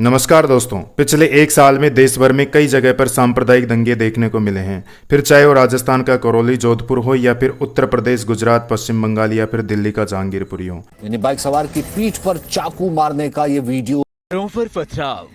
नमस्कार दोस्तों। पिछले एक साल में देश भर में कई जगह पर सांप्रदायिक दंगे देखने को मिले हैं। फिर चाहे वो राजस्थान का करौली, जोधपुर हो या फिर उत्तर प्रदेश, गुजरात, पश्चिम बंगाल या फिर दिल्ली का जहांगीरपुरी हो। यानी बाइक सवार की पीठ पर चाकू मारने का ये वीडियो। पर पथराव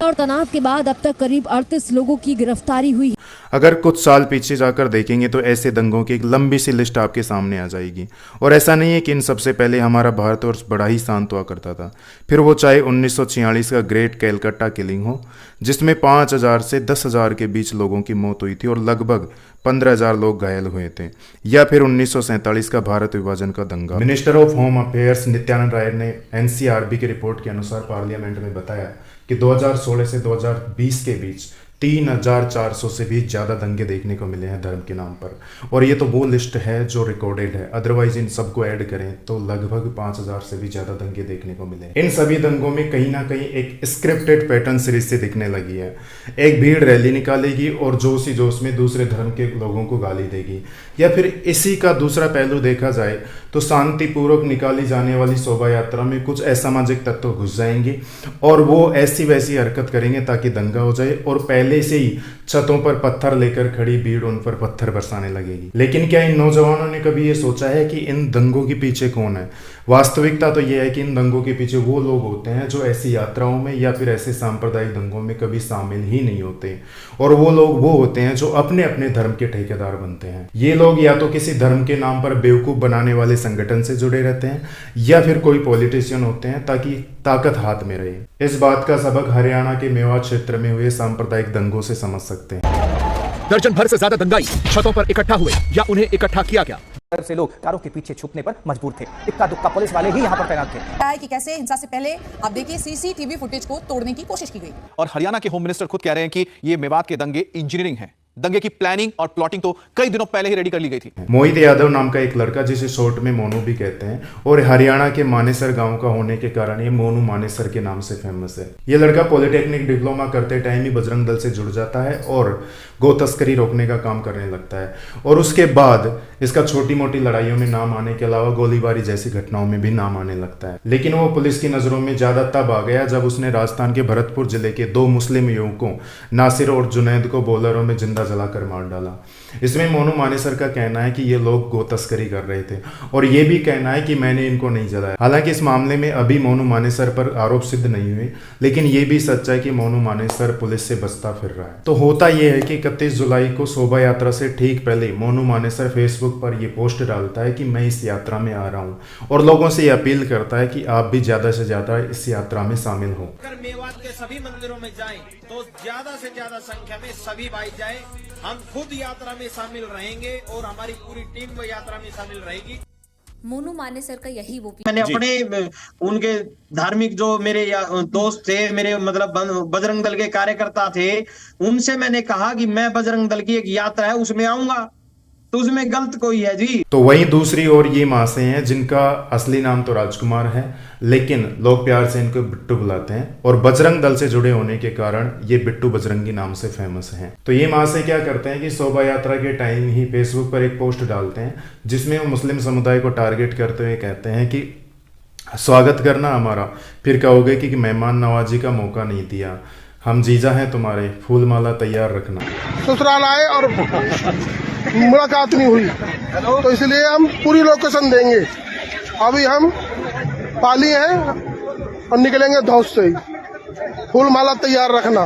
और तनाव के बाद अब तक करीब 38 लोगों की गिरफ्तारी हुई। अगर कुछ साल पीछे जाकर देखेंगे तो ऐसे दंगों की एक लंबी सी लिस्ट आपके सामने आ जाएगी। और ऐसा नहीं है कि इन सबसे पहले हमारा भारतवर्ष बड़ा ही शांत हुआ करता था। फिर वो चाहे 1946 का ग्रेट कैलकाटा किलिंग हो, जिसमें 5,000 से 10,000 के बीच लोगों की मौत हुई थी और लगभग 15,000 लोग घायल हुए थे, या फिर 1947 का भारत विभाजन का दंगा। Minister of home affairs Nityanand Rai ने एनसीआरबी की रिपोर्ट के अनुसार पार्लियामेंट में बताया कि 2016 से 2020 के बीच 3,400 से भी ज़्यादा दंगे देखने को मिले हैं धर्म के नाम पर। और ये तो वो लिस्ट है जो रिकॉर्डेड है, अदरवाइज इन सबको ऐड करें तो लगभग 5,000 से भी ज़्यादा दंगे देखने को मिले। इन सभी दंगों में कहीं ना कहीं एक स्क्रिप्टेड पैटर्न सीरीज से दिखने लगी है। एक भीड़ रैली निकालेगी और जोश ही जोश में दूसरे धर्म के लोगों को गाली देगी, या फिर इसी का दूसरा पहलू देखा जाए तो शांतिपूर्वक निकाली जाने वाली शोभा यात्रा में कुछ असामाजिक तत्व घुस जाएंगे और वो ऐसी वैसी हरकत करेंगे ताकि दंगा हो जाए, और पहले से ही छतों पर पत्थर लेकर खड़ी भीड़ उन पर पत्थर बरसाने लगेगी। लेकिन क्या इन नौजवानों ने कभी ये सोचा है कि इन दंगों के पीछे कौन है? वास्तविकता तो यह है कि इन दंगों के पीछे वो लोग होते हैं जो ऐसी यात्राओं में या फिर ऐसे सांप्रदायिक दंगों में कभी शामिल ही नहीं होते, और वो लोग वो होते हैं जो अपने अपने धर्म के ठेकेदार बनते हैं। ये लोग या तो किसी धर्म के नाम पर बेवकूफ बनाने वाले संगठन से जुड़े रहते हैं, या फिर कोई पॉलिटिशियन होते हैं ताकि ताकत हाथ में रहे। इस बात का सबक हरियाणा के मेवात क्षेत्र में हुए सांप्रदायिक दंगों से समझ सकते हैं। दर्जन भर से ज्यादा दंगाई छतों पर इकट्ठा हुए या उन्हें इकट्ठा किया गया। से लोग कारों के पीछे छुपने पर मजबूर थे। इक्का दुक्का पुलिस वाले ही यहाँ पर तैनात थे। कि कैसे हिंसा से पहले आप देखिए सीसीटीवी फुटेज को तोड़ने की कोशिश की गई। और हरियाणा के होम मिनिस्टर खुद कह रहे हैं कि ये मेवात के दंगे इंजीनियरिंग है। दंगे की प्लानिंग और प्लॉटिंग तो कई दिनों पहले ही रेडी कर ली गई थी। मोहित यादव नाम का एक लड़का, जिसे शॉर्ट में मोनू भी कहते हैं, और हरियाणा के मानेसर गांव का होने के कारण ये मोनू मानेसर के नाम से फेमस है। ये लड़का पॉलिटेक्निक डिप्लोमा करते टाइम ही बजरंग दल से जुड़ जाता है और गो तस्करी रोकने का काम करने लगता है। और उसके बाद इसका छोटी मोटी लड़ाइयों में नाम आने के अलावा गोलीबारी जैसी घटनाओं में भी नाम आने लगता है। लेकिन वो पुलिस की नजरों में ज्यादा तब आ गया जब उसने राजस्थान के भरतपुर जिले के 2 मुस्लिम युवकों नासिर और जुनैद को बोलेरो में जिंदा जलाकर मार डाला। इसमें मोनू मानेसर का कहना है कि ये लोग गो तस्करी कर रहे थे, और ये भी कहना है कि मैंने इनको नहीं जलाया। हालांकि इस मामले में अभी मोनू मानेसर पर आरोप सिद्ध नहीं हुए, लेकिन ये भी सच है कि मोनू मानेसर पुलिस से बचता फिर रहा है। तो होता यह है कि 31 जुलाई को शोभा यात्रा से ठीक पहले मोनू मानेसर फेसबुक पर यह पोस्ट डालता है कि मैं इस यात्रा में आ रहा हूँ, और लोगों से यह अपील करता है कि आप भी ज्यादा से ज्यादा इस यात्रा में शामिल हो। अगर मेवात के सभी मंदिरों में जाएं तो ज्यादा से ज्यादा संख्या में सभी भाई जाएं। हम खुद यात्रा में शामिल रहेंगे और हमारी पूरी टीम यात्रा में शामिल रहेगी। मोनू मानेसर का यही वो मैंने अपने उनके धार्मिक जो मेरे दोस्त थे, मेरे मतलब बजरंग दल के कार्यकर्ता थे, उनसे मैंने कहा कि मैं बजरंग दल की एक यात्रा है उसमें आऊंगा, तो उसमें गलत कोई है जी। तो वहीं दूसरी ओर ये मासे हैं जिनका असली नाम तो राजकुमार है, लेकिन लोग प्यार से इनको बिट्टू बुलाते हैं, और बजरंग दल से जुड़े होने के कारण ये बिट्टू बजरंगी नाम से फेमस हैं। तो ये मासे क्या करते हैं कि शोभा यात्रा के टाइम ही फेसबुक पर एक पोस्ट डालते हैं जिसमें वो मुस्लिम समुदाय को टारगेट करते हुए कहते हैं कि स्वागत करना हमारा, फिर कहोगे कि मेहमान नवाजी का मौका नहीं दिया, हम जीजा हैं तुम्हारे, फूल माला तैयार रखना। ससुराल आए और मुलाकात नहीं हुई, तो इसलिए हम पूरी लोकेशन देंगे। अभी हम पाली हैं और निकलेंगे धौस से ही, फूल माला तैयार रखना,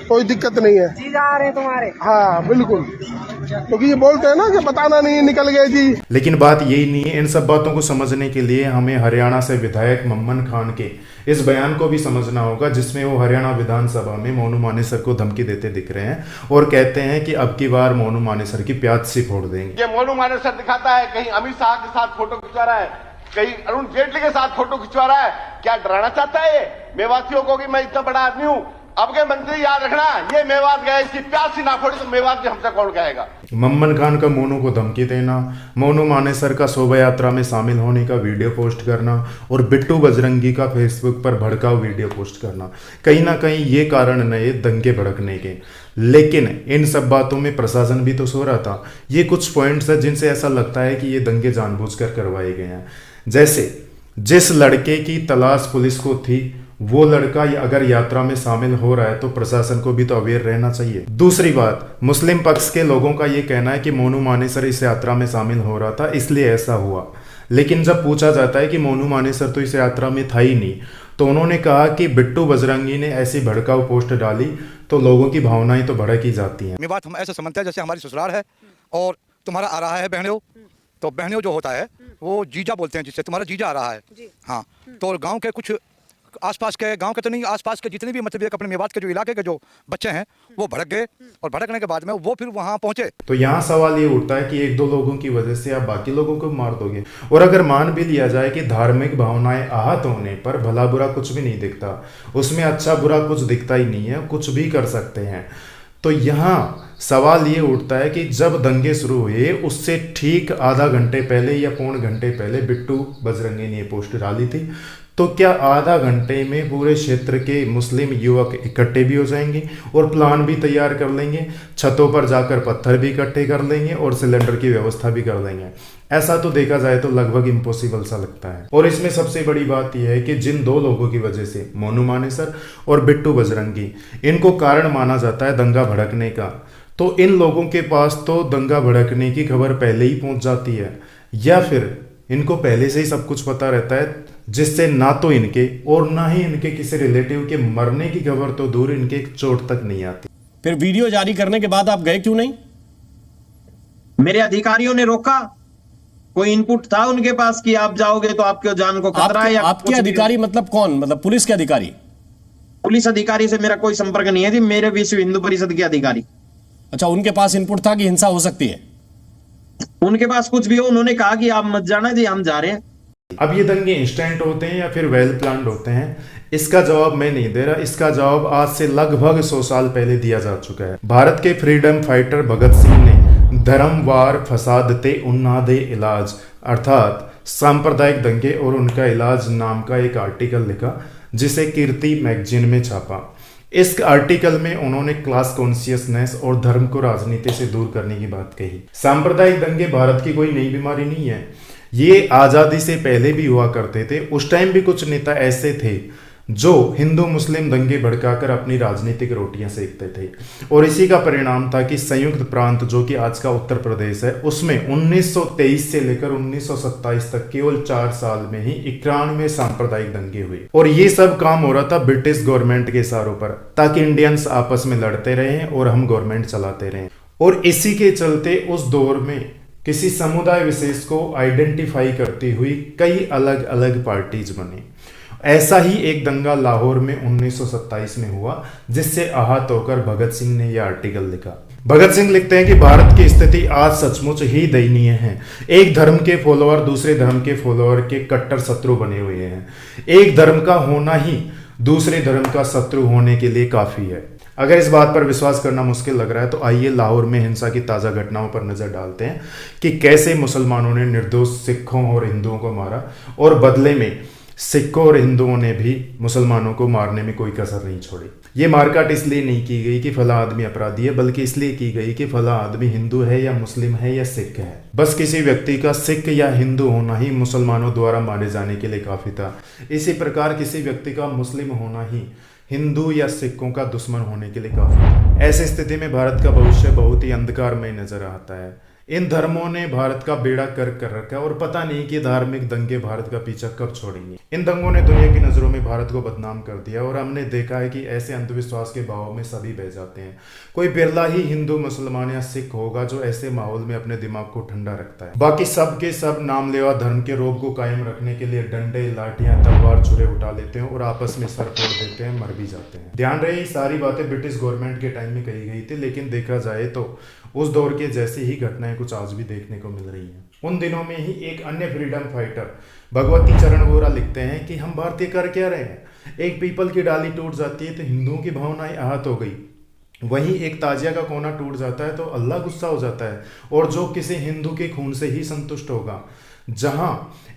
कोई दिक्कत नहीं है। जी जा रहे तुम्हारे। हाँ बिल्कुल, क्योंकि ये बोलते हैं ना कि बताना नहीं, निकल गए जी। लेकिन बात यही नहीं है। इन सब बातों को समझने के लिए हमें हरियाणा से विधायक मम्मन खान के इस बयान को भी समझना होगा, जिसमें वो हरियाणा विधानसभा में मोनू मानेसर को धमकी देते दिख रहे हैं और कहते हैं कि अब की बार मोनू मानेसर की प्याज सी फोड़ देंगे। ये मोनू मानेसर दिखाता है कहीं अमित शाह के साथ फोटो खिंचवा रहा है, कहीं अरुण जेटली के साथ फोटो खिंचवा रहा है। क्या डराना चाहता है ये मेवातियों को कि मैं इतना बड़ा आदमी हूं? अब के मंत्री याद रखना, ये मेवात गए, इसकी प्याज सी ना फोड़ी तो मेवात भी हमसे कौन कहेगा। मम्मन खान का मोनू को धमकी देना, मोनू मानेसर का शोभा यात्रा में शामिल होने का वीडियो पोस्ट करना, और बिट्टू बजरंगी का फेसबुक पर भड़काऊ वीडियो पोस्ट करना, कहीं ना कहीं ये कारण नए दंगे भड़कने के। लेकिन इन सब बातों में प्रशासन भी तो सो रहा था। ये कुछ पॉइंट्स है जिनसे ऐसा लगता है कि ये दंगे जानबूझकर करवाए गए हैं। जैसे जिस लड़के की तलाश पुलिस को थी वो लड़का अगर यात्रा में शामिल हो रहा है तो प्रशासन को भी तो अवेयर रहना चाहिए। दूसरी बात, मुस्लिम पक्ष के लोगों का ये कहना है कि मोनू मानेसर इस यात्रा में शामिल हो रहा था इसलिए ऐसा हुआ, लेकिन जब पूछा जाता है कि मोनू मानेसर तो इस यात्रा में था ही नहीं, तो उन्होंने कहा कि बिट्टू बजरंगी ने ऐसी भड़काऊ पोस्ट डाली तो लोगों की भावनाएं तो भड़क ही जाती हैं। मेवात हम ऐसे समझते हैं जैसे हमारी ससुराल है और तुम्हारा आ रहा है बहनों, तो बहनों जो होता है वो जीजा बोलते हैं, जिससे तुम्हारा जीजा आ रहा है। हाँ, तो गांव के कुछ आसपास के, गांव के तो नहीं, आसपास के जितने भी मतलब एक अपने मेवात के जो इलाके के जो बच्चे हैं वो भड़क गए और भड़कने के बाद में वो फिर वहां पहुंचे। तो यहाँ सवाल ये उठता है कि एक दो लोगों की वजह से आप बाकी लोगों को मार दोगे। और अगर मान भी लिया जाए कि धार्मिक भावनाएं आहत होने पर भला बुरा कुछ भी नहीं दिखता, उसमें अच्छा बुरा कुछ दिखता ही नहीं है, कुछ भी कर सकते हैं, तो यहाँ सवाल ये उठता है कि जब दंगे शुरू हुए उससे ठीक आधा घंटे पहले या पौन घंटे पहले बिट्टू बजरंगी ने ये पोस्ट डाली थी, तो क्या आधा घंटे में पूरे क्षेत्र के मुस्लिम युवक इकट्ठे भी हो जाएंगे और प्लान भी तैयार कर लेंगे, छतों पर जाकर पत्थर भी इकट्ठे कर लेंगे और सिलेंडर की व्यवस्था भी कर लेंगे? ऐसा तो देखा जाए तो लगभग इम्पॉसिबल सा लगता है। और इसमें सबसे बड़ी बात यह है कि जिन दो लोगों की वजह से, मोनू मानेसर और बिट्टू बजरंगी, इनको कारण माना जाता है दंगा भड़कने का, तो इन लोगों के पास तो दंगा भड़कने की खबर पहले ही पहुंच जाती है, या फिर इनको पहले से ही सब कुछ पता रहता है, जिससे ना तो इनके और ना ही इनके किसी रिलेटिव के मरने की खबर तो दूर, इनके चोट तक नहीं आती। फिर वीडियो जारी करने के बाद आप गए क्यों नहीं? मेरे अधिकारियों ने रोका, कोई इनपुट था उनके पास कि आप जाओगे तो आपके जान को खतरा है। आपके अधिकारी मतलब कौन, मतलब पुलिस के अधिकारी? पुलिस अधिकारी से मेरा कोई संपर्क नहीं है जी, मेरे विश्व हिंदू परिषद के अधिकारी। अच्छा, उनके पास इनपुट था कि हिंसा हो सकती है? उनके पास कुछ भी हो, उन्होंने कहा कि आप मत जाना जी, हम जा रहे हैं। अब ये दंगे इंस्टेंट होते हैं या फिर वेल प्लान्ड होते हैं, इसका जवाब मैं नहीं दे रहा। इसका जवाब आज से लगभग 100 साल पहले दिया जा चुका है। भारत के फ्रीडम फाइटर भगत सिंह ने धर्मवार फसादते उन्नादे इलाज अर्थात सांप्रदायिक दंगे और उनका इलाज नाम का एक आर्टिकल लिखा, जिसे कीर्ति मैगजीन में छापा। इस आर्टिकल में उन्होंने क्लास कॉन्शियसनेस और धर्म को राजनीति से दूर करने की बात कही। सांप्रदायिक दंगे भारत की कोई नई बीमारी नहीं है, ये आजादी से पहले भी हुआ करते थे। उस टाइम भी कुछ नेता ऐसे थे जो हिंदू मुस्लिम दंगे भड़काकर अपनी राजनीतिक रोटियां सेकते थे, और इसी का परिणाम था कि संयुक्त प्रांत जो कि आज का उत्तर प्रदेश है, उसमें 1923 से लेकर 1927 तक केवल 4 साल में ही 91 सांप्रदायिक दंगे हुए। और ये सब काम हो रहा था ब्रिटिश गवर्नमेंट के इशारों पर, ताकि इंडियंस आपस में लड़ते रहें और हम गवर्नमेंट चलाते रहें। और इसी के चलते उस दौर में किसी समुदाय विशेष को आइडेंटिफाई करती हुई कई अलग अलग पार्टीज बने। ऐसा ही एक दंगा लाहौर में 1927 में हुआ, जिससे आहत होकर भगत सिंह ने यह आर्टिकल लिखा। भगत सिंह लिखते हैं कि भारत की स्थिति आज सचमुच ही दयनीय है। एक धर्म के फॉलोअर दूसरे धर्म के फॉलोअर के कट्टर शत्रु बने हुए हैं। एक धर्म का होना ही दूसरे धर्म का शत्रु होने के लिए काफी है। अगर इस बात पर विश्वास करना मुश्किल लग रहा है तो आइए लाहौर में हिंसा की ताज़ा घटनाओं पर नजर डालते हैं कि कैसे मुसलमानों ने निर्दोष सिखों और हिंदुओं को मारा, और बदले में सिखों और हिंदुओं ने भी मुसलमानों को मारने में कोई कसर नहीं छोड़ी। ये मारकाट इसलिए नहीं की गई कि फला आदमी अपराधी है, बल्कि इसलिए की गई कि फला आदमी हिंदू है या मुस्लिम है या सिख है। बस किसी व्यक्ति का सिख या हिंदू होना ही मुसलमानों द्वारा मारे जाने के लिए काफी था। इसी प्रकार किसी व्यक्ति का मुस्लिम होना ही हिंदू या सिखों का दुश्मन होने के लिए काफी था। ऐसी स्थिति में भारत का भविष्य बहुत ही अंधकारमय नजर आता है। इन धर्मों ने भारत का बेड़ा कर रखा है और पता नहीं कि धार्मिक दंगे भारत का पीछा कब छोड़ेंगे। इन दंगों ने दुनिया की नजरों में भारत को बदनाम कर दिया, और हमने देखा है कि ऐसे अंधविश्वास के भाव में सभी बह जाते हैं। कोई बिरला ही हिंदू मुसलमान या सिख होगा जो ऐसे माहौल में अपने दिमाग को ठंडा रखता है। बाकी सब के सब नामलेवा धर्म के रोब को कायम रखने के लिए डंडे लाठियां तलवार छुरे उठा लेते हैं और आपस में सर फोड़ देते हैं, मर भी जाते हैं। ध्यान रहे, ये सारी बातें ब्रिटिश गवर्नमेंट के टाइम में कही गई थी, लेकिन देखा जाए तो उस दौर के जैसी ही घटनाएं कुछ आज भी देखने को मिल रही हैं। उन दिनों में ही एक अन्य फ्रीडम फाइटर भगवती चरण वोरा लिखते हैं कि हम भारतीय कर क्या रहे हैं। एक पीपल की डाली टूट जाती है तो हिंदुओं की भावनाएं आहत हो गई, वहीं एक ताजिया का कोना टूट जाता है तो अल्लाह गुस्सा हो जाता है, और जो किसी हिंदू के खून से ही संतुष्ट होगा। जहां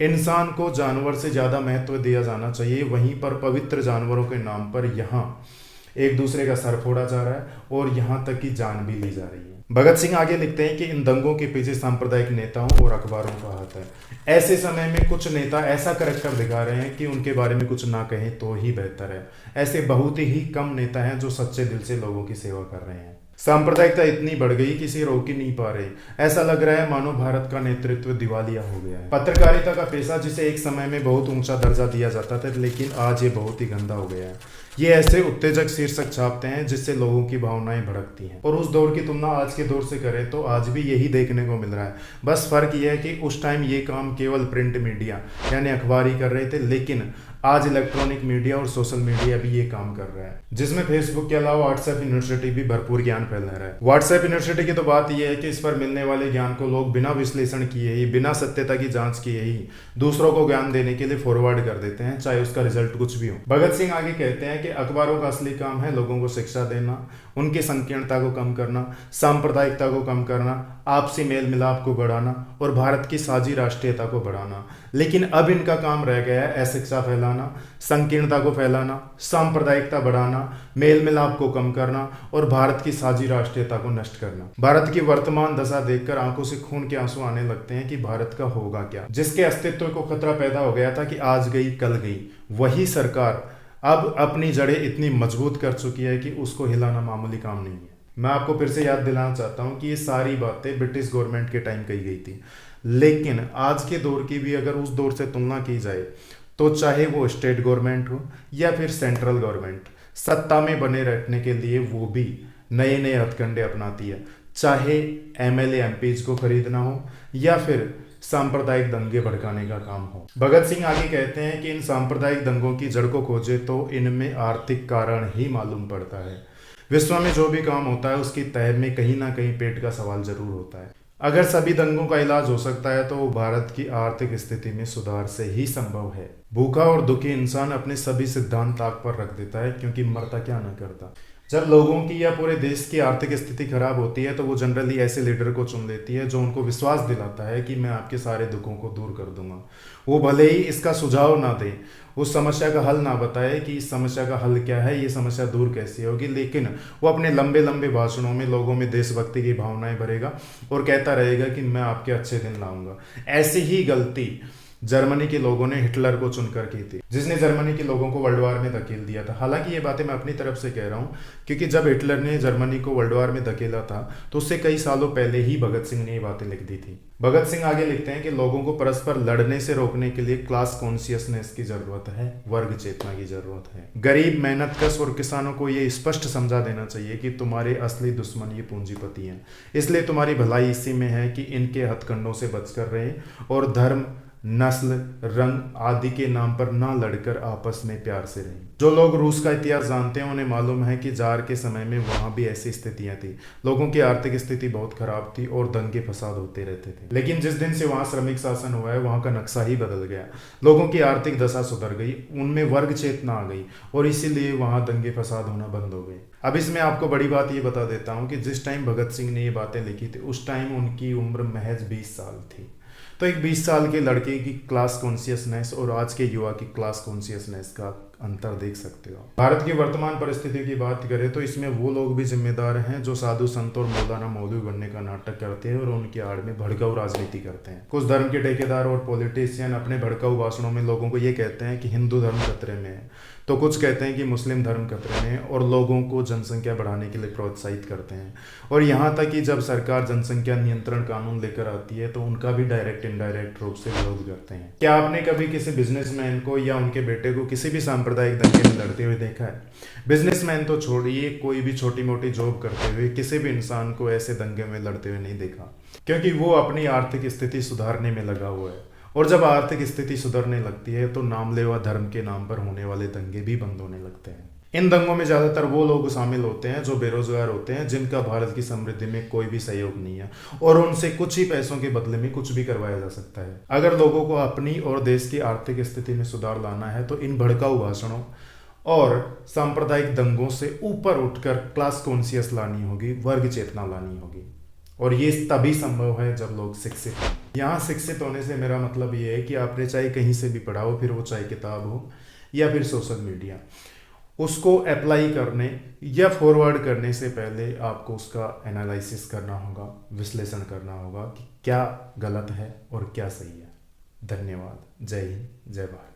इंसान को जानवर से ज्यादा महत्व दिया जाना चाहिए, वहीं पर पवित्र जानवरों के नाम पर यहाँ एक दूसरे का सर फोड़ा जा रहा है और यहाँ तक कि जान भी ली जा रही है। भगत सिंह आगे लिखते हैं कि इन दंगों के पीछे सांप्रदायिक नेताओं और अखबारों का हाथ है। ऐसे समय में कुछ नेता ऐसा करैक्टर दिखा रहे हैं कि उनके बारे में कुछ ना कहें तो ही बेहतर है। ऐसे बहुत ही कम नेता हैं जो सच्चे दिल से लोगों की सेवा कर रहे हैं। सांप्रदायिकता इतनी बढ़ गई कि इसे रोक ही नहीं पा रहे। ऐसा लग रहा है मानो भारत का नेतृत्व दिवालिया हो गया है। पत्रकारिता का पेशा जिसे एक समय में बहुत ऊंचा दर्जा दिया जाता था, लेकिन आज ये बहुत ही गंदा हो गया है। ये ऐसे उत्तेजक शीर्षक छापते हैं जिससे लोगों की भावनाएं भड़कती हैं। और उस दौर की तुलना आज के दौर से करें तो आज भी यही देखने को मिल रहा है। बस फर्क यह है कि उस टाइम ये काम केवल प्रिंट मीडिया यानी अखबार ही कर रहे थे, लेकिन आज इलेक्ट्रॉनिक मीडिया और सोशल मीडिया भी ये काम कर रहा है, जिसमें फेसबुक के अलावा व्हाट्सएप यूनिवर्सिटी भी भरपूर ज्ञान फैला रहा है। व्हाट्सएप यूनिवर्सिटी की तो बात यह है कि इस पर मिलने वाले ज्ञान को लोग बिना विश्लेषण किए ही, बिना सत्यता की जांच किए ही दूसरों को ज्ञान देने के लिए फॉरवर्ड कर देते हैं, चाहे उसका रिजल्ट कुछ भी हो। भगत सिंह आगे कहते हैं कि अखबारों का असली काम है लोगों को शिक्षा देना, उनकी संकीर्णता को कम करना, सांप्रदायिकता को कम करना, आपसी मेल मिलाप को बढ़ाना और भारत की साझी राष्ट्रीयता को बढ़ाना। लेकिन अब इनका काम रह गया है अशिक्षा फैलाना, संकीर्णता को फैलाना, सांप्रदायिकता बढ़ाना, मेल मिलाप को कम करना और भारत की साझी राष्ट्रीयता को नष्ट करना। भारत की वर्तमान दशा देखकर आंखों से खून के आंसू आने लगते हैं कि भारत का होगा क्या। जिसके अस्तित्व को खतरा पैदा हो गया था कि आज गई कल गई, वही सरकार अब अपनी जड़ें इतनी मजबूत कर चुकी है कि उसको हिलाना मामूली काम नहीं है। मैं आपको फिर से याद दिलाना चाहता हूं कि ये सारी बातें ब्रिटिश गवर्नमेंट के टाइम कही गई थी, लेकिन आज के दौर की भी अगर उस दौर से तुलना की जाए तो चाहे वो स्टेट गवर्नमेंट हो या फिर सेंट्रल गवर्नमेंट, सत्ता में बने रहने के लिए वो भी नए नए हथकंडे अपनाती है। चाहे एमएलए एमपीज को खरीदना हो या फिर सांप्रदायिक दंगे भड़काने का काम हो। भगत सिंह आगे कहते हैं कि इन सांप्रदायिक दंगों की जड़ को खोजे तो इनमें आर्थिक कारण ही मालूम पड़ता है। विश्व में जो भी काम होता है उसकी तह में कहीं ना कहीं पेट का सवाल जरूर होता है। अगर सभी दंगों का इलाज हो सकता है तो भारत की आर्थिक स्थिति में सुधार से ही संभव है। भूखा और दुखी इंसान अपने सभी सिद्धांत ताक पर रख देता है, क्योंकि मरता क्या न करता। जब लोगों की या पूरे देश की आर्थिक स्थिति खराब होती है तो वो जनरली ऐसे लीडर को चुन लेती है जो उनको विश्वास दिलाता है कि मैं आपके सारे दुखों को दूर कर दूंगा। वो भले ही इसका सुझाव ना दे, उस समस्या का हल ना बताए कि इस समस्या का हल क्या है, ये समस्या दूर कैसे होगी, लेकिन वो अपने लंबे लंबे भाषणों में लोगों में देशभक्ति की भावनाएं भरेगा और कहता रहेगा कि मैं आपके अच्छे दिन लाऊंगा। ऐसी ही गलती जर्मनी के लोगों ने हिटलर को चुनकर की थी, जिसने जर्मनी के लोगों को वर्ल्ड वार में धकेल दिया था। हालांकि ये बातें मैं अपनी तरफ से कह रहा हूँ, क्योंकि जब हिटलर ने जर्मनी को वर्ल्ड वार में धकेला था तो उससे कई सालों पहले ही भगत सिंह ने ये बातें लिख दी थी। भगत सिंह आगे लिखते हैं कि लोगों को परस्पर लड़ने से रोकने के लिए क्लास कॉन्शियसनेस की जरूरत है, वर्ग चेतना की जरूरत है। गरीब, मेहनतकश और किसानों को ये स्पष्ट समझा देना चाहिए कि तुम्हारे असली दुश्मन ये पूंजीपति हैं, इसलिए तुम्हारी भलाई इसी में है कि इनके हथकंडों से बचकर रहे और धर्म, नस्ल, रंग आदि के नाम पर ना लड़कर आपस में प्यार से रहें। जो लोग रूस का इतिहास जानते हैं उन्हें मालूम है कि जार के समय में वहां भी ऐसी स्थितियां थी। लोगों की आर्थिक स्थिति बहुत खराब थी और दंगे फसाद होते रहते थे। लेकिन जिस दिन से वहां श्रमिक शासन हुआ है वहां का नक्शा ही बदल गया। लोगों की आर्थिक दशा सुधर गई, उनमें वर्ग चेतना आ गई और इसीलिए वहां दंगे फसाद होना बंद हो गए। अब इसमें आपको बड़ी बात ये बता देता हूँ कि जिस टाइम भगत सिंह ने ये बातें लिखी थी उस टाइम उनकी उम्र महज 20 साल थी। तो एक 20 साल के लड़के की क्लास कॉन्शियसनेस और आज के युवा की क्लास कॉन्शियसनेस का अंतर देख सकते हो। भारत की वर्तमान परिस्थिति की बात करें तो इसमें वो लोग भी जिम्मेदार हैं जो साधु संत और मौलाना मौलवी बनने का नाटक करते हैं और उनकी आड़ में भड़काऊ राजनीति करते हैं। कुछ धर्म के ठेकेदार और पॉलिटिशियन अपने भड़काऊ भाषणों में लोगों को ये कहते हैं कि हिंदू धर्म खतरे में है, तो कुछ कहते हैं कि मुस्लिम धर्म खतरे में है और लोगों को जनसंख्या बढ़ाने के लिए प्रोत्साहित करते हैं। और यहाँ तक कि जब सरकार जनसंख्या नियंत्रण कानून लेकर आती है तो उनका भी डायरेक्ट इनडायरेक्ट रूप से विरोध करते हैं। क्या आपने कभी किसी बिजनेसमैन को या उनके बेटे को किसी भी सांप्रदायिक दंगे में लड़ते हुए देखा है? बिजनेसमैन तो छोड़िए, कोई भी छोटी मोटी जॉब करते हुए किसी भी इंसान को ऐसे दंगे में लड़ते हुए नहीं देखा, क्योंकि वो अपनी आर्थिक स्थिति सुधारने में लगा हुआ है। और जब आर्थिक स्थिति सुधरने लगती है तो नामलेवा धर्म के नाम पर होने वाले दंगे भी बंद होने लगते हैं। इन दंगों में ज्यादातर वो लोग शामिल होते हैं जो बेरोजगार होते हैं, जिनका भारत की समृद्धि में कोई भी सहयोग नहीं है और उनसे कुछ ही पैसों के बदले में कुछ भी करवाया जा सकता है। अगर लोगों को अपनी और देश की आर्थिक स्थिति में सुधार लाना है तो इन भड़काऊ भाषणों और सांप्रदायिक दंगों से ऊपर उठकर क्लास कॉन्शियस लानी होगी, वर्ग चेतना लानी होगी। और ये तभी संभव है जब लोग शिक्षित हैं। यहाँ शिक्षित होने से मेरा मतलब ये है कि आपने चाहे कहीं से भी पढ़ा हो, फिर वो चाहे किताब हो या फिर सोशल मीडिया, उसको अप्लाई करने या फॉरवर्ड करने से पहले आपको उसका एनालिसिस करना होगा, विश्लेषण करना होगा कि क्या गलत है और क्या सही है। धन्यवाद। जय हिंद, जय भारत।